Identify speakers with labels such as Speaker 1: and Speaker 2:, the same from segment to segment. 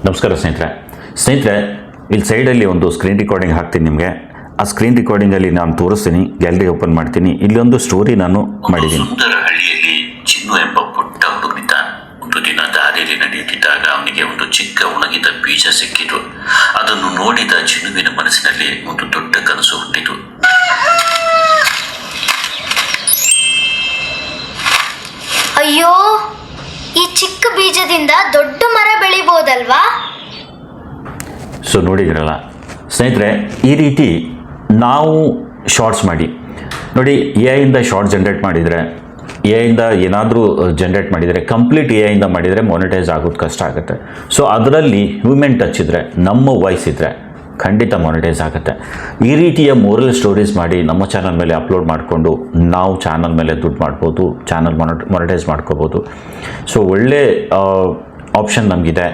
Speaker 1: ನಮಸ್ಕಾರ ಸ್ನೇಹಿತರೆ ಇಲ್ಲಿ ಸೈಡಲ್ಲಿ ಒಂದು ಸ್ಕ್ರೀನ್ ರೆಕಾರ್ಡಿಂಗ್ ಹಾಕ್ತೀನಿ ನಿಮಗೆ. ಆ ಸ್ಕ್ರೀನ್ ರೆಕಾರ್ಡಿಂಗಲ್ಲಿ ನಾನು ತೋರಿಸ್ತೀನಿ, ಗ್ಯಾಲರಿ ಓಪನ್ ಮಾಡ್ತೀನಿ. ಇಲ್ಲೊಂದು ಸ್ಟೋರಿ ನಾನು ಮಾಡಿದ್ದೀನಿ.
Speaker 2: ಸುಂದರ ಹಳ್ಳಿಯಲ್ಲಿ ಚಿನ್ನು ಎಂಬ ಪುಟ್ಟ ಹುಡುಗನಿದ್ದ. ಒಂದು ದಿನ ದಾರಿಯಲ್ಲಿ ನಡೆಯುತ್ತಿದ್ದಾಗ ಅವನಿಗೆ ಒಂದು ಚಿಕ್ಕ ಒಣಗಿದ ಬೀಜ ಸಿಕ್ಕಿತು. ಅದನ್ನು ನೋಡಿದ ಚಿನ್ನುವಿನ ಮನಸ್ಸಿನಲ್ಲಿ ಒಂದು ದೊಡ್ಡ ಕನಸು ಹುಟ್ಟಿತು.
Speaker 3: ಅಯ್ಯೋ, ಈ ಚಿಕ್ಕ ಬೀಜದಿಂದ ದೊಡ್ಡ ಮರ ಬೆಳಿಬೋದಲ್ವಾ?
Speaker 1: ಸೊ ನೋಡಿದ್ರಲ್ಲ ಸ್ನೇಹಿತರೆ, ಈ ರೀತಿ ನಾವು ಶಾರ್ಟ್ಸ್ ಮಾಡಿ ನೋಡಿ. ಎ ಶಾರ್ಟ್ ಜನ್ರೇಟ್ ಮಾಡಿದರೆ, ಎಯಿಂದ ಏನಾದರೂ ಜನ್ರೇಟ್ ಮಾಡಿದರೆ, ಕಂಪ್ಲೀಟ್ ಎಯಿಂದ ಮಾಡಿದರೆ ಮಾನಿಟೈಸ್ ಆಗೋದು ಕಷ್ಟ ಆಗುತ್ತೆ. ಸೊ ಅದರಲ್ಲಿ ಹ್ಯೂಮನ್ ಟಚ್ ಇದ್ದರೆ, ನಮ್ಮ ವಾಯ್ಸ್ ಇದ್ದರೆ ಖಂಡಿತ ಮಾನಿಟೈಸ್ ಆಗುತ್ತೆ. ಈ ರೀತಿಯ ಮೋರಲ್ ಸ್ಟೋರೀಸ್ ಮಾಡಿ ನಮ್ಮ ಚಾನಲ್ ಮೇಲೆ ಅಪ್ಲೋಡ್ ಮಾಡಿಕೊಂಡು ನಾವು ಚಾನಲ್ ಮೇಲೆ ದುಡ್ಡು ಮಾಡ್ಬೋದು, ಚಾನಲ್ ಮಾನಿಟೈಸ್ ಮಾಡ್ಕೋಬೋದು. ಸೊ ಒಳ್ಳೆ ಆಪ್ಷನ್ ನಮಗಿದೆ.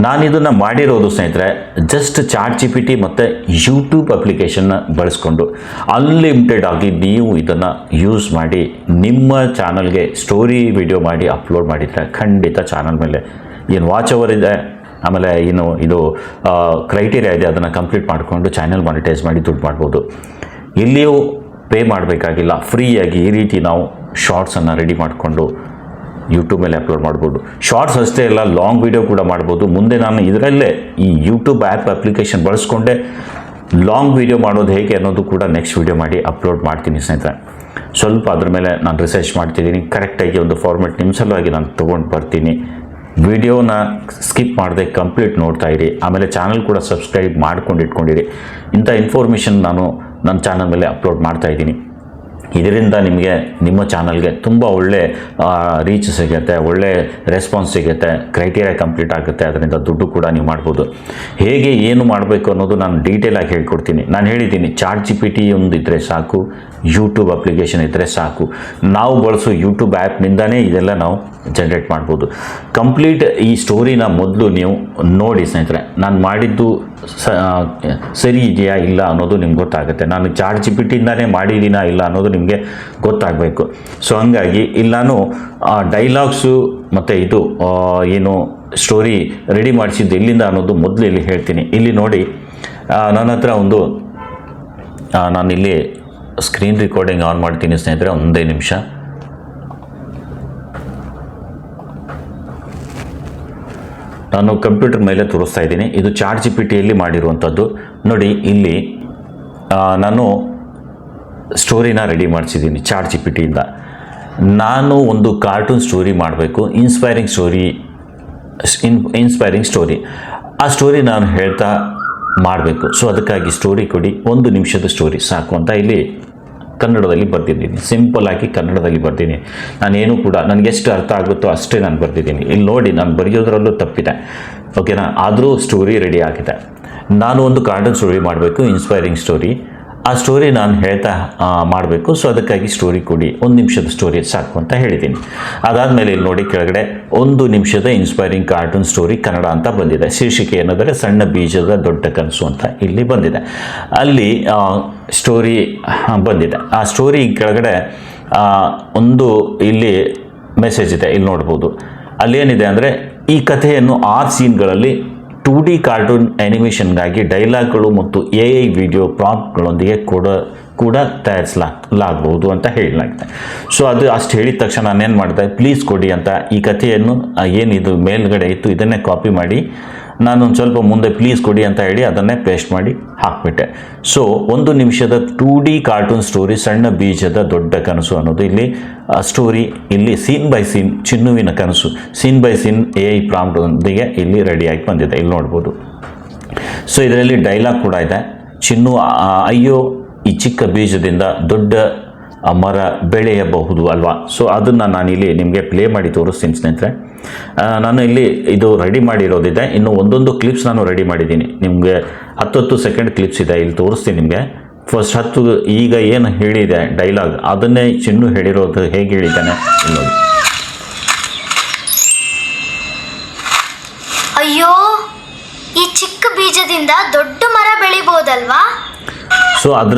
Speaker 1: ನಾನು ಇದನ್ನು ಮಾಡಿರೋದು ಸ್ನೇಹಿತರೆ ಜಸ್ಟ್ ChatGPT ಮತ್ತು ಯೂಟ್ಯೂಬ್ ಅಪ್ಲಿಕೇಶನ್ನ ಬಳಸ್ಕೊಂಡು ಅನ್ಲಿಮಿಟೆಡ್ ಆಗಿ ನೀವು ಇದನ್ನು ಯೂಸ್ ಮಾಡಿ ನಿಮ್ಮ ಚಾನಲ್ಗೆ ಸ್ಟೋರಿ ವಿಡಿಯೋ ಮಾಡಿ ಅಪ್ಲೋಡ್ ಮಾಡಿದರೆ ಖಂಡಿತ ಚಾನಲ್ ಮೇಲೆ ಏನು ವಾಚ್ ಅವರ್ ಇದೆ, ಆಮೇಲೆ ಏನು ಇದು ಕ್ರೈಟೀರಿಯಾ ಇದೆ, ಅದನ್ನು ಕಂಪ್ಲೀಟ್ ಮಾಡಿಕೊಂಡು ಚಾನಲ್ ಮಾನಿಟೈಸ್ ಮಾಡಿ ದುಡ್ಡು ಮಾಡ್ಬೋದು. ಇಲ್ಲಿಯೂ ಪೇ ಮಾಡಬೇಕಾಗಿಲ್ಲ, ಫ್ರೀಯಾಗಿ ಈ ರೀತಿ ನಾವು ಶಾರ್ಟ್ಸನ್ನು ರೆಡಿ ಮಾಡಿಕೊಂಡು ಯೂಟ್ಯೂಬ್ ಮೇಲೆ ಅಪ್ಲೋಡ್ ಮಾಡ್ಬೋದು. ಶಾರ್ಟ್ಸ್ ಅಷ್ಟೇ ಇಲ್ಲ, ಲಾಂಗ್ ವಿಡಿಯೋ ಕೂಡ ಮಾಡ್ಬೋದು. ಮುಂದೆ ನಾನು ಇದರಲ್ಲೇ ಈ ಯೂಟ್ಯೂಬ್ ಆ್ಯಪ್ ಅಪ್ಲಿಕೇಶನ್ ಬಳಸ್ಕೊಂಡೆ ಲಾಂಗ್ ವಿಡಿಯೋ ಮಾಡೋದು ಹೇಗೆ ಅನ್ನೋದು ಕೂಡ ನೆಕ್ಸ್ಟ್ ವಿಡಿಯೋ ಮಾಡಿ ಅಪ್ಲೋಡ್ ಮಾಡ್ತೀನಿ ಸ್ನೇಹಿತರೆ. ಸ್ವಲ್ಪ ಅದ್ರ ಮೇಲೆ ನಾನು ರಿಸರ್ಚ್ ಮಾಡ್ತಿದ್ದೀನಿ. ಕರೆಕ್ಟಾಗಿ ಒಂದು ಫಾರ್ಮೆಟ್ ನಿಮ್ಮ ಸಲುವಾಗಿ ನಾನು ತೊಗೊಂಡು ಬರ್ತೀನಿ. ವಿಡಿಯೋನ ಸ್ಕಿಪ್ ಮಾಡದೆ ಕಂಪ್ಲೀಟ್ ನೋಡ್ತಾ ಇರಿ. ಆಮೇಲೆ ಚಾನಲ್ ಕೂಡ ಸಬ್ಸ್ಕ್ರೈಬ್ ಮಾಡ್ಕೊಂಡು ಇಟ್ಕೊಂಡಿರಿ. ಇಂಥ ಇನ್ಫಾರ್ಮೇಷನ್ ನಾನು ನನ್ನ ಚಾನಲ್ ಮೇಲೆ ಅಪ್ಲೋಡ್ ಮಾಡ್ತಾ ಇದ್ದೀನಿ. ಇದರಿಂದ ನಿಮಗೆ ನಿಮ್ಮ ಚಾನಲ್ಗೆ ತುಂಬ ಒಳ್ಳೆ ರೀಚ್ ಸಿಗುತ್ತೆ, ಒಳ್ಳೆ ರೆಸ್ಪಾನ್ಸ್ ಸಿಗುತ್ತೆ, ಕ್ರೈಟೀರಿಯಾ ಕಂಪ್ಲೀಟ್ ಆಗುತ್ತೆ. ಅದರಿಂದ ದುಡ್ಡು ಕೂಡ ನೀವು ಮಾಡ್ಬೋದು. ಹೇಗೆ ಏನು ಮಾಡಬೇಕು ಅನ್ನೋದು ನಾನು ಡೀಟೇಲಾಗಿ ಹೇಳ್ಕೊಡ್ತೀನಿ. ನಾನು ಹೇಳಿದ್ದೀನಿ, ChatGPT ಒಂದಿದ್ದರೆ ಸಾಕು, ಯೂಟ್ಯೂಬ್ ಅಪ್ಲಿಕೇಶನ್ ಇದ್ದರೆ ಸಾಕು. ನಾವು ಬಳಸೋ ಯೂಟ್ಯೂಬ್ ಆ್ಯಪ್ನಿಂದನೇ ಇದೆಲ್ಲ ನಾವು ಜನ್ರೇಟ್ ಮಾಡ್ಬೋದು. ಕಂಪ್ಲೀಟ್ ಈ ಸ್ಟೋರಿನ ಮೊದಲು ನೀವು ನೋಡಿ ಸ್ನೇಹಿತರೆ, ನಾನು ಮಾಡಿದ್ದು ಸರಿ ಇದೆಯಾ ಇಲ್ಲ ಅನ್ನೋದು ನಿಮ್ಗೆ ಗೊತ್ತಾಗುತ್ತೆ. ನಾನು ChatGPTಯಿಂದನೇ ಮಾಡಿದ್ದೀನಾ ಇಲ್ಲ ಅನ್ನೋದು ನಿಮಗೆ ಗೊತ್ತಾಗಬೇಕು. ಸೊ ಹಂಗಾಗಿ ಇಲ್ಲಿ ನಾನು ಡೈಲಾಗ್ಸು ಮತ್ತು ಇದು ಏನು ಸ್ಟೋರಿ ರೆಡಿ ಮಾಡಿಸಿದ್ದು ಎಲ್ಲಿಂದ ಅನ್ನೋದು ಮೊದಲು ಇಲ್ಲಿ ಹೇಳ್ತೀನಿ. ಇಲ್ಲಿ ನೋಡಿ, ನನ್ನ ಹತ್ರ ಒಂದು ನಾನಿಲ್ಲಿ ಸ್ಕ್ರೀನ್ ರೆಕಾರ್ಡಿಂಗ್ ಆನ್ ಮಾಡ್ತೀನಿ ಸ್ನೇಹಿತರೆ. ಒಂದೇ ನಿಮಿಷ. ನಾನು ಕಂಪ್ಯೂಟರ್ ಮೇಲೆ ತೋರಿಸ್ತಾ ಇದ್ದೀನಿ. ಇದು ChatGPTಯಲ್ಲಿ ಮಾಡಿರುವಂಥದ್ದು. ನೋಡಿ, ಇಲ್ಲಿ ನಾನು ಸ್ಟೋರಿನ ರೆಡಿ ಮಾಡಿಸಿದ್ದೀನಿ ChatGPTಯಿಂದ. ನಾನು ಒಂದು ಕಾರ್ಟೂನ್ ಸ್ಟೋರಿ ಮಾಡಬೇಕು, ಇನ್ಸ್ಪೈರಿಂಗ್ ಸ್ಟೋರಿ. ಆ ಸ್ಟೋರಿ ನಾನು ಹೇಳ್ತಾ ಮಾಡಬೇಕು. ಸೊ ಅದಕ್ಕಾಗಿ ಸ್ಟೋರಿ ಕೊಡಿ, 1 ನಿಮಿಷದ ಸ್ಟೋರಿ ಸಾಕು ಅಂತ ಇಲ್ಲಿ ಕನ್ನಡದಲ್ಲಿ ಬರೆದಿದ್ದೀನಿ. ಸಿಂಪಲ್ಲಾಗಿ ಕನ್ನಡದಲ್ಲಿ ಬರ್ತೀನಿ. ನಾನೇನು ಕೂಡ ನನಗೆ ಎಷ್ಟು ಅರ್ಥ ಆಗುತ್ತೋ ಅಷ್ಟೇ ನಾನು ಬರೆದಿದ್ದೀನಿ. ಇಲ್ಲಿ ನೋಡಿ, ನಾನು ಬರೆಯೋದ್ರಲ್ಲೂ ತಪ್ಪಿದೆ, ಓಕೆನಾ? ಆದರೂ ಸ್ಟೋರಿ ರೆಡಿ ಆಗಿದೆ. ನಾನು ಒಂದು ಕಾರ್ಟೂನ್ ಸ್ಟೋರಿ ಮಾಡಬೇಕು, ಇನ್ಸ್ಪೈರಿಂಗ್ ಸ್ಟೋರಿ. ಆ ಸ್ಟೋರಿ ನಾನು ಹೇಳ್ತಾ ಮಾಡಬೇಕು. ಸೊ ಅದಕ್ಕಾಗಿ ಸ್ಟೋರಿ ಕೊಡಿ, 1 ನಿಮಿಷದ ಸ್ಟೋರಿ ಸಾಕು ಅಂತ ಹೇಳಿದ್ದೀನಿ. ಅದಾದಮೇಲೆ ಇಲ್ಲಿ ನೋಡಿ, ಕೆಳಗಡೆ 1 ನಿಮಿಷದ ಇನ್ಸ್ಪೈರಿಂಗ್ ಕಾರ್ಟೂನ್ ಸ್ಟೋರಿ ಕನ್ನಡ ಅಂತ ಬಂದಿದೆ. ಶೀರ್ಷಿಕೆ ಏನಾದರೆ ಸಣ್ಣ ಬೀಜದ ದೊಡ್ಡ ಕನಸು ಅಂತ ಇಲ್ಲಿ ಬಂದಿದೆ. ಅಲ್ಲಿ ಸ್ಟೋರಿ ಬಂದಿದೆ. ಆ ಸ್ಟೋರಿ ಕೆಳಗಡೆ ಒಂದು ಇಲ್ಲಿ ಮೆಸೇಜ್ ಇದೆ, ಇಲ್ಲಿ ನೋಡ್ಬೋದು. ಅಲ್ಲೇನಿದೆ ಅಂದರೆ, ಈ ಕಥೆಯನ್ನು 6 ಸೀನ್ಗಳಲ್ಲಿ 2D ಕಾರ್ಟೂನ್ ಆ್ಯನಿಮೇಷನ್ಗಾಗಿ ಡೈಲಾಗ್ಗಳು ಮತ್ತು AI ವಿಡಿಯೋ ಪ್ರಾಂಪ್ಟ್ಗಳೊಂದಿಗೆ ಕೂಡ ತಯಾರಿಸಲಾಗಬಹುದು ಅಂತ ಹೇಳಲಾಗಿದೆ. ಸೊ ಅದು ಅಷ್ಟು ಹೇಳಿದ ತಕ್ಷಣ ನಾನೇನು ಮಾಡಿದೆ, ಪ್ಲೀಸ್ ಕೊಡಿ ಅಂತ ಈ ಕಥೆಯನ್ನು ಏನಿದು ಮೇಲ್ಗಡೆ ಇತ್ತು ಇದನ್ನೇ ಕಾಪಿ ಮಾಡಿ ನಾನು ಒಂದು ಸ್ವಲ್ಪ ಮುಂದೆ ಪ್ಲೀಸ್ ಕೊಡಿ ಅಂತ ಹೇಳಿ ಅದನ್ನೇ ಪೇಸ್ಟ್ ಮಾಡಿ ಹಾಕಿಬಿಟ್ಟೆ. ಸೊ 1 ನಿಮಿಷದ 2D ಕಾರ್ಟೂನ್ ಸ್ಟೋರಿ ಸಣ್ಣ ಬೀಜದ ದೊಡ್ಡ ಕನಸು ಅನ್ನೋದು ಇಲ್ಲಿ ಸ್ಟೋರಿ. ಇಲ್ಲಿ ಸೀನ್ ಬೈ ಸೀನ್ ಚಿನ್ನುವಿನ ಕನಸು, ಸೀನ್ ಬೈ ಸೀನ್ AI ಪ್ರಾಂಪ್ಟ್ನೊಂದಿಗೆ ಇಲ್ಲಿ ರೆಡಿಯಾಗಿ ಬಂದಿದೆ, ಇಲ್ಲಿ ನೋಡ್ಬೋದು. ಸೊ ಇದರಲ್ಲಿ ಡೈಲಾಗ್ ಕೂಡ ಇದೆ. ಚಿನ್ನು, ಅಯ್ಯೋ ಈ ಚಿಕ್ಕ ಬೀಜದಿಂದ ದೊಡ್ಡ ಮರ ಬೆಳೆಯಬಹುದು ಅಲ್ವಾ? ಸೊ ಅದನ್ನು ನಾನಿಲ್ಲಿ ನಿಮಗೆ ಪ್ಲೇ ಮಾಡಿ ತೋರಿಸ್ತೀನಿ ಸ್ನೇಹಿತರೆ. ನಾನು ಇಲ್ಲಿ ಇದು ರೆಡಿ ಮಾಡಿರೋದಿದೆ. ಇನ್ನು ಒಂದೊಂದು ಕ್ಲಿಪ್ಸ್ ನಾನು ರೆಡಿ ಮಾಡಿದ್ದೀನಿ. ನಿಮಗೆ 10 ಸೆಕೆಂಡ್ ಕ್ಲಿಪ್ಸ್ ಇದೆ, ಇಲ್ಲಿ ತೋರಿಸ್ತೀನಿ ನಿಮಗೆ. ಫಸ್ಟ್ 10 ಈಗ ಏನು ಹೇಳಿದೆ ಡೈಲಾಗ್, ಅದನ್ನೇ ಚಿನ್ನು ಹೇಳಿರೋದು ಹೇಗೆ ಹೇಳಿದ್ದಾನೆ ನೋಡಿ.
Speaker 3: ಅಯ್ಯೋ, ಈ ಚಿಕ್ಕ ಬೀಜದಿಂದ ದೊಡ್ಡ ಮರ ಬೆಳಿಬೋದಲ್ವಾ?
Speaker 1: ಸೊ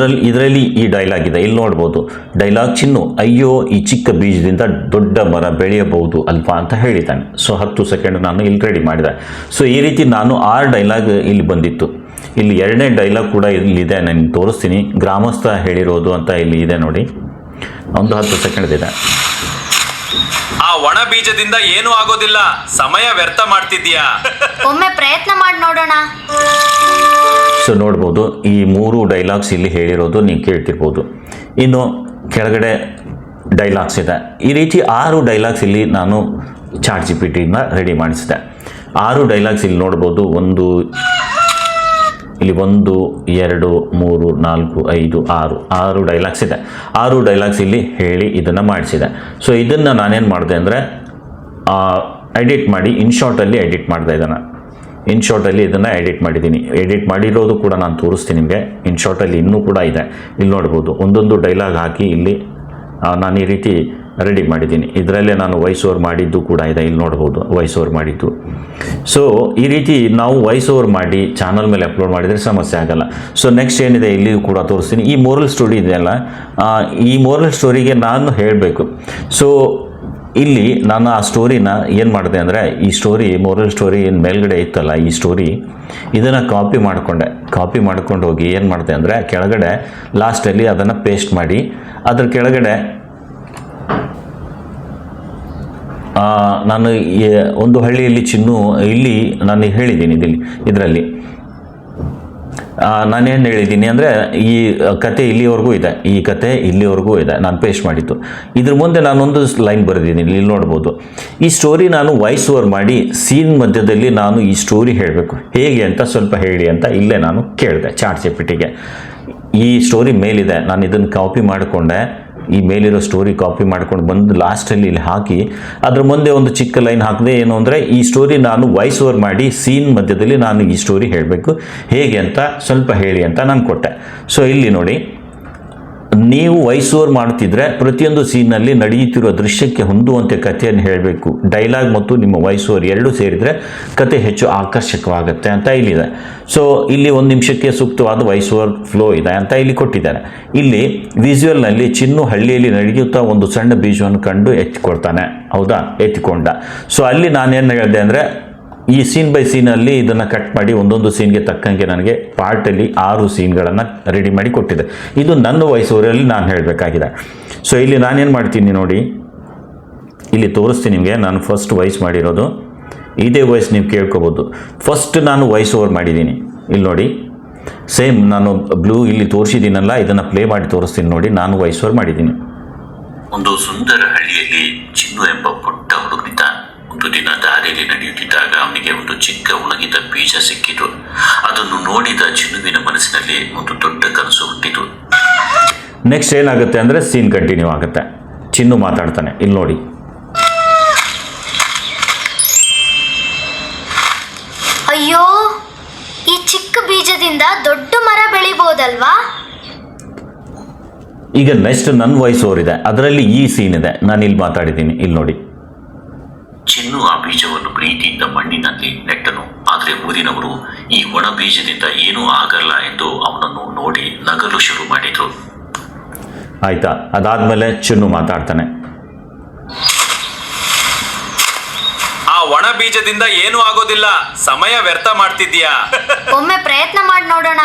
Speaker 1: ಇದರಲ್ಲಿ ಈ ಡೈಲಾಗ್ ಇದೆ, ಇಲ್ಲಿ ನೋಡ್ಬೋದು. ಡೈಲಾಗ್ ಚಿನ್ನು, ಅಯ್ಯೋ ಈ ಚಿಕ್ಕ ಬೀಜದಿಂದ ದೊಡ್ಡ ಮರ ಬೆಳೆಯಬಹುದು ಅಲ್ವಾ ಅಂತ ಹೇಳಿದ್ದಾನೆ. ಸೊ 10 ಸೆಕೆಂಡ್ ನಾನು ಇಲ್ಲಿ ರೆಡಿ ಮಾಡಿದೆ. ಸೊ ಈ ರೀತಿ ನಾನು 6 ಡೈಲಾಗ್ ಇಲ್ಲಿ ಬಂದಿತ್ತು. ಇಲ್ಲಿ 2ನೇ ಡೈಲಾಗ್ ಕೂಡ ಇಲ್ಲಿದೆ, ನಾನು ತೋರಿಸ್ತೀನಿ. ಗ್ರಾಮಸ್ಥ ಹೇಳಿರೋದು ಅಂತ ಇಲ್ಲಿ ಇದೆ ನೋಡಿ, ಒಂದು 10 ಸೆಕೆಂಡ್ ಇದೆ.
Speaker 4: ಆ ಒಣ ಬೀಜದಿಂದ ಏನೂ ಆಗೋದಿಲ್ಲ, ಸಮಯ ವ್ಯರ್ಥ ಮಾಡ್ತಿದ್ಯಾ.
Speaker 3: ಒಮ್ಮೆ ಪ್ರಯತ್ನ ಮಾಡಿ ನೋಡೋಣ.
Speaker 1: ಸೊ ನೋಡ್ಬೋದು, ಈ 3 ಡೈಲಾಗ್ಸ್ ಇಲ್ಲಿ ಹೇಳಿರೋದು ನೀವು ಕೇಳ್ತಿರ್ಬೋದು. ಇನ್ನು ಕೆಳಗಡೆ ಡೈಲಾಗ್ಸ್ ಇದೆ. ಈ ರೀತಿ 6 ಡೈಲಾಗ್ಸ್ ಇಲ್ಲಿ ನಾನು ಚಾಟ್ GPT ರೆಡಿ ಮಾಡಿಸಿದೆ. 6 ಡೈಲಾಗ್ಸ್ ಇಲ್ಲಿ ನೋಡ್ಬೋದು. ಇಲ್ಲಿ 1 2 3 4 5 6 ಡೈಲಾಗ್ಸ್ ಇದೆ. 6 ಡೈಲಾಗ್ಸ್ ಇಲ್ಲಿ ಹೇಳಿ ಇದನ್ನು ಮಾಡಿಸಿದೆ. ಸೊ ಇದನ್ನು ನಾನೇನು ಮಾಡಿದೆ ಅಂದರೆ ಎಡಿಟ್ ಮಾಡಿ ಇನ್ಶಾರ್ಟಲ್ಲಿ ಎಡಿಟ್ ಮಾಡಿದೆ. ಇನ್ಶಾರ್ಟಲ್ಲಿ ಇದನ್ನು ಎಡಿಟ್ ಮಾಡಿದ್ದೀನಿ. ಎಡಿಟ್ ಮಾಡಿರೋದು ಕೂಡ ನಾನು ತೋರಿಸ್ತೀನಿ ನಿಮಗೆ. ಇನ್ಶಾರ್ಟಲ್ಲಿ ಇನ್ನೂ ಕೂಡ ಇದೆ, ಇಲ್ಲಿ ನೋಡ್ಬೋದು. ಒಂದೊಂದು ಡೈಲಾಗ್ ಹಾಕಿ ಇಲ್ಲಿ ನಾನು ಈ ರೀತಿ ರೆಡಿ ಮಾಡಿದ್ದೀನಿ. ಇದರಲ್ಲೇ ನಾನು ವಾಯ್ಸ್ ಓವರ್ ಮಾಡಿದ್ದು ಕೂಡ ಇದೆ, ಇಲ್ಲಿ ನೋಡ್ಬೋದು ವಾಯ್ಸ್ ಓವರ್ ಮಾಡಿದ್ದು. ಸೊ ಈ ರೀತಿ ನಾವು ವಾಯ್ಸ್ ಓವರ್ ಮಾಡಿ ಚಾನಲ್ ಮೇಲೆ ಅಪ್ಲೋಡ್ ಮಾಡಿದರೆ ಸಮಸ್ಯೆ ಆಗಲ್ಲ. ಸೊ ನೆಕ್ಸ್ಟ್ ಏನಿದೆ ಇಲ್ಲಿ ಕೂಡ ತೋರಿಸ್ತೀನಿ. ಈ ಮೋರಲ್ ಸ್ಟೋರಿ ಇದೆಯಲ್ಲ, ಈ ಮೋರಲ್ ಸ್ಟೋರಿಗೆ ನಾನು ಹೇಳಬೇಕು. ಸೊ ಇಲ್ಲಿ ನಾನು ಆ ಸ್ಟೋರಿನ ಏನು ಮಾಡಿದೆ ಅಂದರೆ, ಈ ಸ್ಟೋರಿ ಮೋರಲ್ ಸ್ಟೋರಿ ಏನು ಮೇಲ್ಗಡೆ ಇತ್ತಲ್ಲ ಈ ಸ್ಟೋರಿ, ಇದನ್ನು ಕಾಪಿ ಮಾಡ್ಕೊಂಡು ಹೋಗಿ ಏನು ಮಾಡಿದೆ ಅಂದರೆ ಕೆಳಗಡೆ ಲಾಸ್ಟಲ್ಲಿ ಅದನ್ನು ಪೇಸ್ಟ್ ಮಾಡಿ ಅದ್ರ ಕೆಳಗಡೆ ನಾನು ಒಂದು ಹಳ್ಳಿಯಲ್ಲಿ ಚಿನ್ನು, ಇಲ್ಲಿ ನಾನು ಹೇಳಿದ್ದೀನಿ ಇದರಲ್ಲಿ ನಾನೇನು ಹೇಳಿದ್ದೀನಿ ಅಂದರೆ ಈ ಕತೆ ಇಲ್ಲಿವರೆಗೂ ಇದೆ, ನಾನು ಪೇಸ್ಟ್ ಮಾಡಿದ್ದು. ಇದ್ರ ಮುಂದೆ ನಾನೊಂದು ಲೈನ್ ಬರೆದಿದ್ದೀನಿ, ಇಲ್ಲಿ ನೋಡ್ಬೋದು. ಈ ಸ್ಟೋರಿ ನಾನು ವಾಯ್ಸ್ ಓವರ್ ಮಾಡಿ ಸೀನ್ ಮಧ್ಯದಲ್ಲಿ ನಾನು ಈ ಸ್ಟೋರಿ ಹೇಳಬೇಕು, ಹೇಗೆ ಅಂತ ಸ್ವಲ್ಪ ಹೇಳಿ ಅಂತ ಇಲ್ಲೇ ನಾನು ಕೇಳಿದೆ ಚಾಟ್ GPTಗೆ. ಈ ಸ್ಟೋರಿ ಮೇಲಿದೆ, ನಾನು ಇದನ್ನು ಕಾಪಿ ಮಾಡಿಕೊಂಡೆ. ಈ ಮೇಲಿರೋ ಸ್ಟೋರಿ ಕಾಪಿ ಮಾಡ್ಕೊಂಡು ಬಂದು ಲಾಸ್ಟಲ್ಲಿ ಇಲ್ಲಿ ಹಾಕಿ ಅದ್ರ ಮುಂದೆ ಒಂದು ಚಿಕ್ಕ ಲೈನ್ ಹಾಕಿದೆ. ಏನು ಅಂದರೆ ಈ ಸ್ಟೋರಿ ನಾನು ವಾಯ್ಸ್ ಓವರ್ ಮಾಡಿ ಸೀನ್ ಮಧ್ಯದಲ್ಲಿ ನಾನು ಈ ಸ್ಟೋರಿ ಹೇಳಬೇಕು, ಹೇಗೆ ಅಂತ ಸ್ವಲ್ಪ ಹೇಳಿ ಅಂತ ನಾನು ಕೊಟ್ಟೆ. ಸೊ ಇಲ್ಲಿ ನೋಡಿ, ನೀವು ವಾಯ್ಸ್ ಓವರ್ ಮಾಡ್ತಿದ್ರೆ ಪ್ರತಿಯೊಂದು ಸೀನ್ನಲ್ಲಿ ನಡೆಯುತ್ತಿರುವ ದೃಶ್ಯಕ್ಕೆ ಹೊಂದುವಂತೆ ಕಥೆಯನ್ನು ಹೇಳಬೇಕು. ಡೈಲಾಗ್ ಮತ್ತು ನಿಮ್ಮ ವಾಯ್ಸ್ ಓವರ್ ಎರಡೂ ಸೇರಿದರೆ ಕತೆ ಹೆಚ್ಚು ಆಕರ್ಷಕವಾಗುತ್ತೆ ಅಂತ ಇಲ್ಲಿದೆ. ಸೊ ಇಲ್ಲಿ 1 ನಿಮಿಷಕ್ಕೆ ಸೂಕ್ತವಾದ ವಾಯ್ಸ್ ಓವರ್ ಫ್ಲೋ ಇದೆ ಅಂತ ಇಲ್ಲಿ ಕೊಟ್ಟಿದ್ದಾರೆ. ಇಲ್ಲಿ ವಿಜುವಲ್ನಲ್ಲಿ ಚಿನ್ನು ಹಳ್ಳಿಯಲ್ಲಿ ನಡೆಯುತ್ತಾ ಒಂದು ಸಣ್ಣ ಬೀಜವನ್ನು ಕಂಡು ಎತ್ತಿಕೊಡ್ತಾನೆ, ಹೌದಾ, ಎತ್ತಿಕೊಂಡ. ಸೊ ಅಲ್ಲಿ ನಾನೇನು ಹೇಳಿದೆ ಅಂದರೆ, ಈ ಸೀನ್ ಬೈ ಸೀನಲ್ಲಿ ಇದನ್ನು ಕಟ್ ಮಾಡಿ ಒಂದೊಂದು ಸೀನ್ಗೆ ತಕ್ಕಂಗೆ ನನಗೆ ಪಾರ್ಟಲ್ಲಿ 6 ಸೀನ್ಗಳನ್ನು ರೆಡಿ ಮಾಡಿ ಕೊಟ್ಟಿದೆ. ಇದು ನನ್ನ ವಾಯ್ಸ್ ಓವರಲ್ಲಿ ನಾನು ಹೇಳಬೇಕಾಗಿದೆ. ಸೊ ಇಲ್ಲಿ ನಾನೇನು ಮಾಡ್ತೀನಿ ನೋಡಿ, ಇಲ್ಲಿ ತೋರಿಸ್ತೀನಿ ನಿಮಗೆ. ನಾನು ಫಸ್ಟ್ ವಾಯ್ಸ್ ಮಾಡಿರೋದು ಇದೇ ವಾಯ್ಸ್, ನೀವು ಕೇಳ್ಕೊಬೋದು. ಫಸ್ಟ್ ನಾನು ವಾಯ್ಸ್ ಓವರ್ ಮಾಡಿದ್ದೀನಿ, ಇಲ್ಲಿ ನೋಡಿ. ಸೇಮ್ ನಾನು ಬ್ಲೂ ಇಲ್ಲಿ ತೋರಿಸಿದ್ದೀನಲ್ಲ, ಇದನ್ನು ಪ್ಲೇ ಮಾಡಿ ತೋರಿಸ್ತೀನಿ ನೋಡಿ. ನಾನು ವಾಯ್ಸ್ ಓವರ್ ಮಾಡಿದ್ದೀನಿ.
Speaker 2: ಒಂದು ಸುಂದರ ಹಳ್ಳಿಯಲ್ಲಿ ಚಿನ್ನು ಎಂಬ ಪುಟ್ಟ ಹುಡುಗನಿದ್ದ. ಒಂದು ದಿನ ದಾರಿಯಲ್ಲಿ ನಡೆಯುತ್ತಿದ್ದಾಗ ಅವನಿಗೆ ಒಂದು ಚಿಕ್ಕ ಒಣಗಿದ ಬೀಜ ಸಿಕ್ಕಿತು. ಅದನ್ನು ನೋಡಿದ ಚಿನ್ನುವಿನ ಮನಸ್ಸಿನಲ್ಲಿ ಒಂದು ದೊಡ್ಡ ಕನಸು ಹುಟ್ಟಿತು.
Speaker 1: ನೆಕ್ಸ್ಟ್ ಏನಾಗುತ್ತೆ ಅಂದರೆ ಸೀನ್ ಕಂಟಿನ್ಯೂ ಆಗುತ್ತೆ. ಚಿನ್ನು ಮಾತಾಡ್ತಾನೆ, ಇಲ್ಲಿ ನೋಡಿ.
Speaker 3: ಅಯ್ಯೋ ಈ ಚಿಕ್ಕ ಬೀಜದಿಂದ ದೊಡ್ಡ ಮರ ಬೆಳಿಬೋದಲ್ವಾ.
Speaker 1: ಈಗ ನೆಕ್ಸ್ಟ್ ನನ್ನ ವಾಯ್ಸ್ ಓವರ್ ಇದೆ, ಅದರಲ್ಲಿ ಈ ಸೀನ್ ಇದೆ, ನಾನು ಇಲ್ಲಿ ಮಾತಾಡಿದ್ದೀನಿ, ಇಲ್ಲಿ ನೋಡಿ.
Speaker 2: ಚಿನ್ನು ಆ ಬೀಜವನ್ನು ಪ್ರೀತಿಯಿಂದ ಮಣ್ಣಿನಲ್ಲಿ ನೆಟ್ಟನು. ಆದರೆ ಊರಿನವರು ಈ ಒಣ ಬೀಜದಿಂದ ಏನೂ ಆಗಲ್ಲ ಎಂದು ಅವನನ್ನು ನೋಡಿ ನಗಲು ಶುರು ಮಾಡಿದ್ರು.
Speaker 1: ಆಯ್ತಾ, ಅದಾದ್ಮೇಲೆ ಚಿನ್ನು ಮಾತಾಡ್ತಾನೆ.
Speaker 4: ಆ ಒಣ ಬೀಜದಿಂದ ಏನೂ ಆಗೋದಿಲ್ಲ, ಸಮಯ ವ್ಯರ್ಥ ಮಾಡ್ತಿದ್ಯಾ.
Speaker 3: ಒಮ್ಮೆ ಪ್ರಯತ್ನ ಮಾಡಿ ನೋಡೋಣ.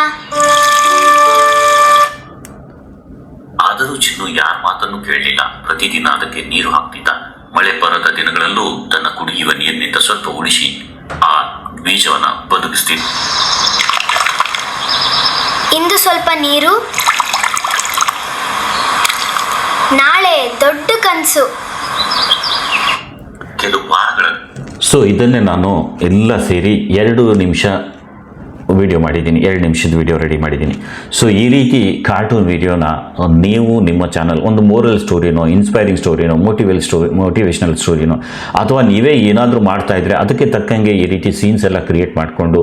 Speaker 2: ಆದರೂ ಚಿನ್ನು ಯಾರ ಮಾತನ್ನು ಕೇಳಲಿಲ್ಲ. ಪ್ರತಿದಿನ ಅದಕ್ಕೆ ನೀರು ಹಾಕ್ತಿದ್ದ. ಮಳೆ ಬರದ ದಿನಗಳಲ್ಲೂ ತನ್ನ ಕುಡಿಯುವ ನೀರಿನಿಂದ ಸ್ವಲ್ಪ ಉಳಿಸಿ ಆ ಬೀಜವನ್ನ ಬದುಕಿಸ್ತಿದ್ದ.
Speaker 3: ಇಂದು ಸ್ವಲ್ಪ ನೀರು, ನಾಳೆ ದೊಡ್ಡ ಕನಸು.
Speaker 2: ಕೆಲವು ವಾರಗಳ
Speaker 1: ಸೊ ಇದನ್ನೇ ನಾನು ಎಲ್ಲ ಸೇರಿ 2 ನಿಮಿಷ ವಿಡಿಯೋ ಮಾಡಿದ್ದೀನಿ, 2 ನಿಮಿಷದ ವಿಡಿಯೋ ರೆಡಿ ಮಾಡಿದ್ದೀನಿ. ಸೊ ಈ ರೀತಿ ಕಾರ್ಟೂನ್ ವಿಡಿಯೋನ ನೀವು ನಿಮ್ಮ ಚಾನಲ್ ಒಂದು ಮೋರಲ್ ಸ್ಟೋರಿನೋ, ಇನ್ಸ್ಪೈರಿಂಗ್ ಸ್ಟೋರಿನೋ, ಮೋಟಿವೇಶ್ನಲ್ ಸ್ಟೋರಿನೋ, ಅಥವಾ ನೀವೇ ಏನಾದರೂ ಮಾಡ್ತಾಯಿದ್ರೆ ಅದಕ್ಕೆ ತಕ್ಕಂಗೆ ಈ ರೀತಿ ಸೀನ್ಸ್ ಎಲ್ಲ ಕ್ರಿಯೇಟ್ ಮಾಡಿಕೊಂಡು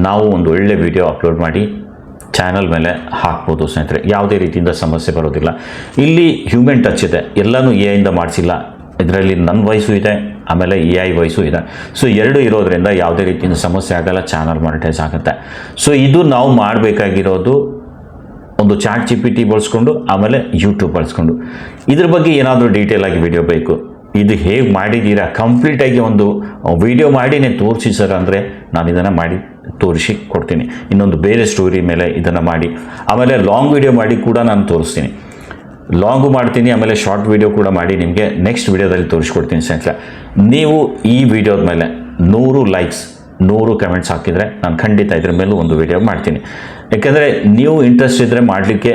Speaker 1: ನಾವು ಒಂದು ಒಳ್ಳೆ ವಿಡಿಯೋ ಅಪ್ಲೋಡ್ ಮಾಡಿ ಚಾನಲ್ ಮೇಲೆ ಹಾಕ್ಬೋದು ಸ್ನೇಹಿತರೆ. ಯಾವುದೇ ರೀತಿಯಿಂದ ಸಮಸ್ಯೆ ಬರೋದಿಲ್ಲ. ಇಲ್ಲಿ ಹ್ಯೂಮನ್ ಟಚ್ ಇದೆ, ಎಲ್ಲನೂ AI ಮಾಡಿಸಿಲ್ಲ. ಇದರಲ್ಲಿ ನನ್ನ ವಾಯ್ಸು ಇದೆ, ಆಮೇಲೆ AI ವಾಯ್ಸು ಇದೆ. ಸೊ 2 ಇರೋದ್ರಿಂದ ಯಾವುದೇ ರೀತಿಯಿಂದ ಸಮಸ್ಯೆ ಆಗಲ್ಲ, ಚಾನಲ್ ಮಾನಿಟೈಸ್ ಆಗುತ್ತೆ. ಸೊ ಇದು ನಾವು ಮಾಡಬೇಕಾಗಿರೋದು ಒಂದು ಚಾಟ್ GPT ಬಳಸ್ಕೊಂಡು ಆಮೇಲೆ ಯೂಟ್ಯೂಬ್ ಬಳಸ್ಕೊಂಡು ಇದ್ರ ಬಗ್ಗೆ ಏನಾದರೂ ಡೀಟೇಲ್ ಆಗಿ ವಿಡಿಯೋ ಬೇಕು, ಇದು ಹೇಗೆ ಮಾಡಿದ್ದೀರಾ ಕಂಪ್ಲೀಟಾಗಿ ಒಂದು ವಿಡಿಯೋ ಮಾಡಿನೇ ತೋರಿಸಿ ಸರ್ ಅಂದರೆ ನಾನು ಇದನ್ನು ಮಾಡಿ ತೋರಿಸಿ ಕೊಡ್ತೀನಿ. ಇನ್ನೊಂದು ಬೇರೆ ಸ್ಟೋರಿ ಮೇಲೆ ಇದನ್ನು ಮಾಡಿ ಆಮೇಲೆ ಲಾಂಗ್ ವಿಡಿಯೋ ಮಾಡಿ ಕೂಡ ನಾನು ತೋರಿಸ್ತೀನಿ. ಲಾಂಗು ಮಾಡ್ತೀನಿ, ಆಮೇಲೆ ಶಾರ್ಟ್ ವಿಡಿಯೋ ಕೂಡ ಮಾಡಿ ನಿಮಗೆ ನೆಕ್ಸ್ಟ್ ವಿಡಿಯೋದಲ್ಲಿ ತೋರಿಸ್ಕೊಡ್ತೀನಿ ಸ್ನೇಹಿತರೆ. ನೀವು ಈ ವಿಡಿಯೋದ ಮೇಲೆ 100 ಲೈಕ್ಸ್ 100 ಕಮೆಂಟ್ಸ್ ಹಾಕಿದರೆ ನಾನು ಖಂಡಿತ ಇದ್ರ ಮೇಲೂ ಒಂದು ವಿಡಿಯೋ ಮಾಡ್ತೀನಿ. ಯಾಕೆಂದರೆ ನೀವು ಇಂಟ್ರೆಸ್ಟ್ ಇದ್ದರೆ ಮಾಡಲಿಕ್ಕೆ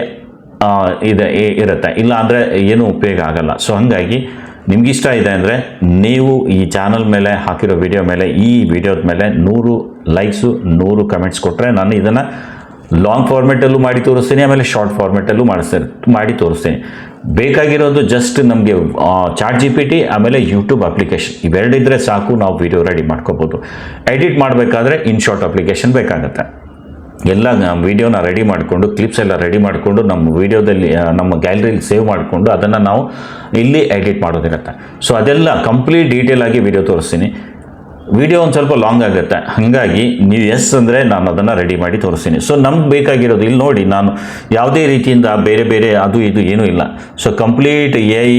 Speaker 1: ಇರುತ್ತೆ, ಇಲ್ಲ ಅಂದರೆ ಏನೂ ಉಪಯೋಗ ಆಗಲ್ಲ. ಸೊ ಹಾಗಾಗಿ ನಿಮಗಿಷ್ಟ ಇದೆ ಅಂದರೆ ನೀವು ಈ ಚಾನಲ್ ಮೇಲೆ ಹಾಕಿರೋ ವಿಡಿಯೋ ಮೇಲೆ ಈ ವಿಡಿಯೋದ ಮೇಲೆ 100 ಲೈಕ್ಸು 100 ಕಮೆಂಟ್ಸ್ ಕೊಟ್ಟರೆ ನಾನು ಇದನ್ನು ಲಾಂಗ್ ಫಾರ್ಮೆಟಲ್ಲೂ ಮಾಡಿ ತೋರಿಸ್ತೀನಿ, ಆಮೇಲೆ ಶಾರ್ಟ್ ಫಾರ್ಮೆಟಲ್ಲೂ ಮಾಡಿ ತೋರಿಸ್ತೀನಿ. ಬೇಕಾಗಿರೋದು ಜಸ್ಟ್ ನಮಗೆ ಚಾಟ್ GPT ಆಮೇಲೆ ಯೂಟ್ಯೂಬ್ ಅಪ್ಲಿಕೇಶನ್ ಇವೆರಡಿದ್ರೆ ಸಾಕು, ನಾವು ವಿಡಿಯೋ ರೆಡಿ ಮಾಡ್ಕೋಬೋದು. ಎಡಿಟ್ ಮಾಡಬೇಕಾದ್ರೆ ಇನ್ಶಾರ್ಟ್ ಅಪ್ಲಿಕೇಶನ್ ಬೇಕಾಗುತ್ತೆ. ಎಲ್ಲ ವಿಡಿಯೋನ ರೆಡಿ ಮಾಡಿಕೊಂಡು ಕ್ಲಿಪ್ಸ್ ಎಲ್ಲ ರೆಡಿ ಮಾಡಿಕೊಂಡು ನಮ್ಮ ವಿಡಿಯೋದಲ್ಲಿ ನಮ್ಮ ಗ್ಯಾಲರಿಲಿ ಸೇವ್ ಮಾಡಿಕೊಂಡು ಅದನ್ನು ನಾವು ಇಲ್ಲಿ ಎಡಿಟ್ ಮಾಡೋದಿರುತ್ತೆ. ಸೊ ಅದೆಲ್ಲ ಕಂಪ್ಲೀಟ್ ಡೀಟೇಲ್ ಆಗಿ ವಿಡಿಯೋ ತೋರಿಸ್ತೀನಿ. ವಿಡಿಯೋ ಒಂದು ಸ್ವಲ್ಪ ಲಾಂಗ್ ಆಗುತ್ತೆ, ಹಾಗಾಗಿ ನೀವು ಎಸ್ ಅಂದರೆ ನಾನು ಅದನ್ನು ರೆಡಿ ಮಾಡಿ ತೋರಿಸ್ತೀನಿ. ಸೊ ನಮ್ಗೆ ಬೇಕಾಗಿರೋದು ಇಲ್ಲಿ ನೋಡಿ, ನಾನು ಯಾವುದೇ ರೀತಿಯಿಂದ ಬೇರೆ ಬೇರೆ ಅದು ಇದು ಏನೂ ಇಲ್ಲ. ಸೊ ಕಂಪ್ಲೀಟ್ AI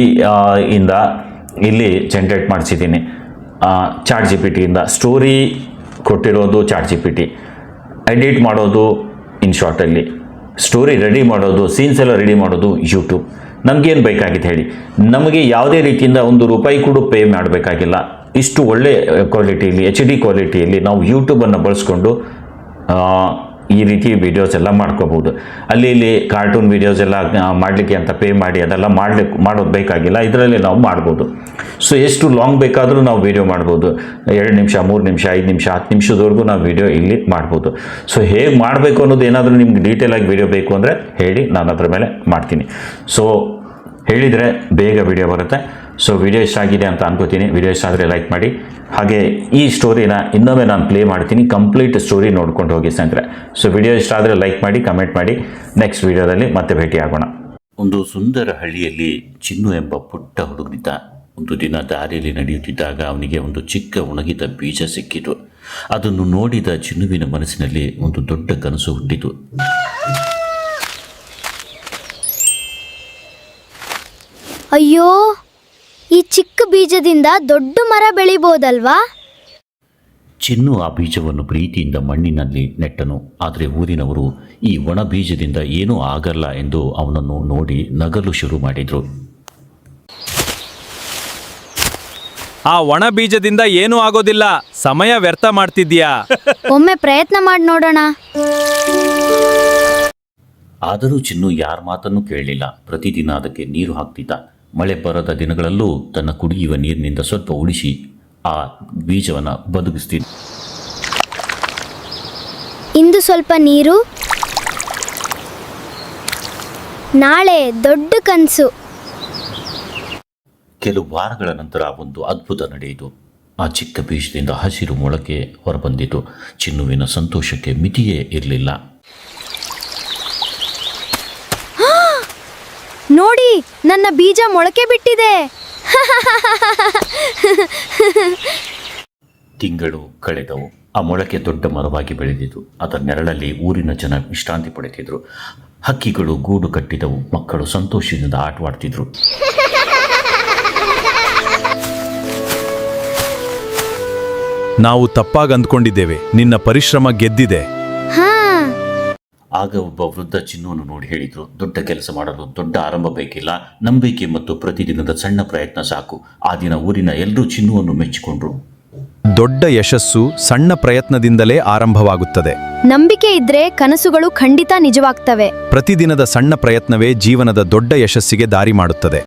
Speaker 1: ಇಂದ ಇಲ್ಲಿ ಜನ್ರೇಟ್ ಮಾಡಿಸಿದ್ದೀನಿ. ಚಾಟ್ GPTಯಿಂದ ಸ್ಟೋರಿ ಕೊಟ್ಟಿರೋದು ಚಾಟ್ GPT, ಎಡಿಟ್ ಮಾಡೋದು ಇನ್ಶಾರ್ಟಲ್ಲಿ, ಸ್ಟೋರಿ ರೆಡಿ ಮಾಡೋದು, ಸೀನ್ಸ್ ಎಲ್ಲ ರೆಡಿ ಮಾಡೋದು ಯೂಟ್ಯೂಬ್. ನಮಗೇನು ಬೇಕಾಗಿತ್ತು ಹೇಳಿ, ನಮಗೆ ಯಾವುದೇ ರೀತಿಯಿಂದ ₹1 ಕೂಡ ಪೇ ಮಾಡಬೇಕಾಗಿಲ್ಲ. ಇಷ್ಟು ಒಳ್ಳೆ ಕ್ವಾಲಿಟಿಯಲ್ಲಿ HD ಕ್ವಾಲಿಟಿಯಲ್ಲಿ ನಾವು ಯೂಟ್ಯೂಬನ್ನು ಬಳಸ್ಕೊಂಡು ಈ ರೀತಿ ವೀಡಿಯೋಸ್ ಎಲ್ಲ ಮಾಡ್ಕೋಬೋದು. ಅಲ್ಲಿ ಇಲ್ಲಿ ಕಾರ್ಟೂನ್ ವೀಡಿಯೋಸ್ ಎಲ್ಲ ಮಾಡಲಿಕ್ಕೆ ಅಂತ ಪೇ ಮಾಡಿ ಅದೆಲ್ಲ ಮಾಡೋದು ಬೇಕಾಗಿಲ್ಲ, ಇದರಲ್ಲಿ ನಾವು ಮಾಡ್ಬೋದು. ಸೊ ಎಷ್ಟು ಲಾಂಗ್ ಬೇಕಾದರೂ ನಾವು ವೀಡಿಯೋ ಮಾಡ್ಬೋದು, 2 ನಿಮಿಷ 3 ನಿಮಿಷ 5 ನಿಮಿಷ 10 ನಿಮಿಷದವರೆಗೂ ನಾವು ವೀಡಿಯೋ ಇಲ್ಲಿ ಮಾಡ್ಬೋದು. ಸೊ ಹೇಗೆ ಮಾಡಬೇಕು ಅನ್ನೋದು ಏನಾದರೂ ನಿಮ್ಗೆ ಡೀಟೇಲಾಗಿ ವೀಡಿಯೋ ಬೇಕು ಅಂದರೆ ಹೇಳಿ, ನಾನು ಅದ್ರ ಮೇಲೆ ಮಾಡ್ತೀನಿ. ಸೊ ಹೇಳಿದರೆ ಬೇಗ ವೀಡಿಯೋ ಬರುತ್ತೆ. ಸೊ ವಿಡಿಯೋ ಇಷ್ಟ ಆಗಿದೆ ಅಂತ ಅನ್ಕೋತೀನಿ. ವಿಡಿಯೋ ಇಷ್ಟ ಆದರೆ ಲೈಕ್ ಮಾಡಿ, ಹಾಗೆ ಈ ಸ್ಟೋರಿನ ಇನ್ನೊಮ್ಮೆ ನಾನು ಪ್ಲೇ ಮಾಡ್ತೀನಿ, ಕಂಪ್ಲೀಟ್ ಸ್ಟೋರಿ ನೋಡ್ಕೊಂಡು ಹೋಗಿ ಸ್ನೇಹಿತರೆ. ಸೊ ವಿಡಿಯೋ ಇಷ್ಟ ಆದರೆ ಲೈಕ್ ಮಾಡಿ, ಕಮೆಂಟ್ ಮಾಡಿ. ನೆಕ್ಸ್ಟ್ ವಿಡಿಯೋದಲ್ಲಿ ಮತ್ತೆ ಭೇಟಿಯಾಗೋಣ.
Speaker 2: ಒಂದು ಸುಂದರ ಹಳ್ಳಿಯಲ್ಲಿ ಚಿನ್ನು ಎಂಬ ಪುಟ್ಟ ಹುಡುಗನಿದ್ದ. ಒಂದು ದಿನ ದಾರಿಯಲ್ಲಿ ನಡೆಯುತ್ತಿದ್ದಾಗ ಅವನಿಗೆ ಒಂದು ಚಿಕ್ಕ ಒಣಗಿದ ಬೀಜ ಸಿಕ್ಕಿತು. ಅದನ್ನು ನೋಡಿದ ಚಿನ್ನುವಿನ ಮನಸ್ಸಿನಲ್ಲಿ ಒಂದು ದೊಡ್ಡ ಕನಸು ಹುಟ್ಟಿತು.
Speaker 3: ಅಯ್ಯೋ, ಈ ಚಿಕ್ಕ ಬೀಜದಿಂದ ದೊಡ್ಡ ಮರ ಬೆಳಿಬೋದಲ್ವಾ?
Speaker 2: ಚಿನ್ನು ಆ ಬೀಜವನ್ನು ಪ್ರೀತಿಯಿಂದ ಮಣ್ಣಿನಲ್ಲಿ ನೆಟ್ಟನು. ಆದರೆ ಊರಿನವರು ಈ ಒಣ ಬೀಜದಿಂದ ಏನೂ ಆಗಲ್ಲ ಎಂದು ಅವನನ್ನು ನೋಡಿ ನಗಲು ಶುರು ಮಾಡಿದರು.
Speaker 4: ಆ ಒಣ ಬೀಜದಿಂದ ಏನೂ ಆಗೋದಿಲ್ಲ, ಸಮಯ ವ್ಯರ್ಥ ಮಾಡ್ತಿದ್ಯಾ.
Speaker 3: ಒಮ್ಮೆ ಪ್ರಯತ್ನ ಮಾಡಿ ನೋಡೋಣ.
Speaker 2: ಆದರೂ ಚಿನ್ನು ಯಾರ ಮಾತನ್ನು ಕೇಳಲಿಲ್ಲ. ಪ್ರತಿದಿನ ಅದಕ್ಕೆ ನೀರು ಹಾಕ್ತಿದ್ದ. ಮಳೆ ಬರದ ದಿನಗಳಲ್ಲೂ ತನ್ನ ಕುಡಿಯುವ ನೀರಿನಿಂದ ಸ್ವಲ್ಪ ಉಳಿಸಿ ಆ ಬೀಜವನ್ನು ಬದುಕಿಸ್ತಿದ್ದ.
Speaker 3: ಇಂದು ಸ್ವಲ್ಪ ನೀರು, ನಾಳೆ ದೊಡ್ಡ ಕನಸು.
Speaker 2: ಕೆಲವು ವಾರಗಳ ನಂತರ ಒಂದು ಅದ್ಭುತ ನಡೆಯಿತು. ಆ ಚಿಕ್ಕ ಬೀಜದಿಂದ ಹಸಿರು ಮೊಳಕೆ ಹೊರಬಂದಿತು. ಚಿನ್ನುವಿನ ಸಂತೋಷಕ್ಕೆ ಮಿತಿಯೇ ಇರಲಿಲ್ಲ.
Speaker 3: ನೋಡಿ, ನನ್ನ ಬೀಜ ಮೊಳಕೆ ಬಿಟ್ಟಿದೆ.
Speaker 2: ತಿಂಗಳು ಕಳೆದವು. ಆ ಮೊಳಕೆ ದೊಡ್ಡ ಮರವಾಗಿ ಬೆಳೆದಿತು. ಅದರ ನೆರಳಲ್ಲಿ ಊರಿನ ಜನ ವಿಶ್ರಾಂತಿ ಪಡೆದಿದ್ರು. ಹಕ್ಕಿಗಳು ಗೂಡು ಕಟ್ಟಿದವು. ಮಕ್ಕಳು ಸಂತೋಷದಿಂದ ಆಟವಾಡ್ತಿದ್ರು.
Speaker 4: ನಾವು ತಪ್ಪಾಗಿ ಅಂದ್ಕೊಂಡಿದ್ದೇವೆ, ನಿನ್ನ ಪರಿಶ್ರಮ ಗೆದ್ದಿದೆ.
Speaker 2: ಆಗ ಒಬ್ಬ ವೃದ್ಧ ಚಿನ್ನುವನ್ನು ನೋಡಿ ಹೇಳಿದ್ರು, ದೊಡ್ಡ ಕೆಲಸ ಮಾಡಲು ದೊಡ್ಡ ಆರಂಭ ಬೇಕಿಲ್ಲ, ನಂಬಿಕೆ ಮತ್ತು ಪ್ರತಿದಿನದ ಸಣ್ಣ ಪ್ರಯತ್ನ ಸಾಕು. ಆ ದಿನ ಊರಿನ ಎಲ್ಲರೂ ಚಿನ್ನುವನ್ನು ಮೆಚ್ಚಿಕೊಂಡ್ರು.
Speaker 4: ದೊಡ್ಡ ಯಶಸ್ಸು ಸಣ್ಣ ಪ್ರಯತ್ನದಿಂದಲೇ ಆರಂಭವಾಗುತ್ತದೆ.
Speaker 3: ನಂಬಿಕೆ ಇದ್ರೆ ಕನಸುಗಳು ಖಂಡಿತ ನಿಜವಾಗ್ತವೆ.
Speaker 4: ಪ್ರತಿದಿನದ ಸಣ್ಣ ಪ್ರಯತ್ನವೇ ಜೀವನದ ದೊಡ್ಡ ಯಶಸ್ಸಿಗೆ ದಾರಿ ಮಾಡುತ್ತದೆ.